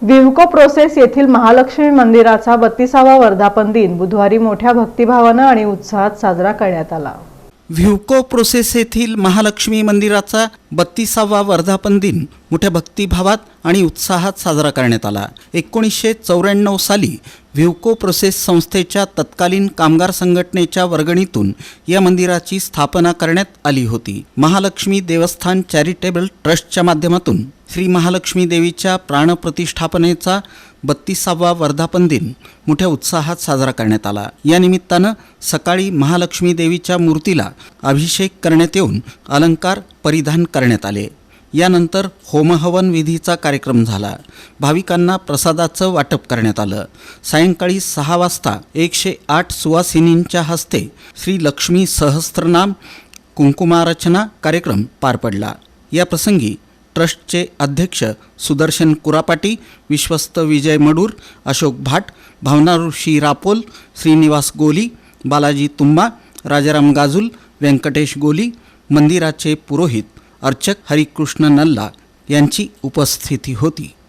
विवको process येथील महालक्ष्मी मंदिराचा 32वा वर्धापन दिन बुधवारी मोठ्या भक्तिभावाने आणि उत्साहात साजरा करण्यात आला। विवको प्रोसेस येथील महालक्ष्मी मंदिराचा 32वा वर्धापन दिन मोठ्या भक्तिभावात आणि उत्साहात साजरा करण्यात आला। 1994 साली विवको प्रोसेस संस्थेच्या तत्कालीन कामगार संघटनेच्या वर्गणीतून या मंदिराची स्थापना करण्यात आली होती। महालक्ष्मी देवस्थान चॅरिटेबल ट्रस्टच्या माध्यमातून श्री महालक्ष्मी देवीच्या प्राणप्रतिष्ठापनेचा 32वा वर्धापन दिन मोठ्या उत्साहात साजरा करण्यात आला। या निमित्तानं सकाळी महालक्ष्मी देवीच्या मूर्तीला अभिषेक करण्यात येऊन अलंकार परिधान करण्यात आले। यानंतर होमहवन विधीचा कार्यक्रम झाला। भाविकांना प्रसादाचं वाटप करण्यात आलं। सायंकाळी 6 वाजता 108 सुवासिनींच्या हस्ते श्री लक्ष्मी सहस्त्रनाम कुंकुमार्चना कार्यक्रम पार पडला। या प्रसंगी ट्रस्टचे अध्यक्ष सुदर्शन कुरापाटी, विश्वस्त विजय मडूर, अशोक भाट, भावना ऋषी रापोल, श्रीनिवास गोली, बालाजी तुम्मा, राजाराम गाजुल, व्यंकटेश गोली, मंदिराचे पुरोहित अर्चक हरिकृष्ण नल्ला यांची उपस्थिती होती।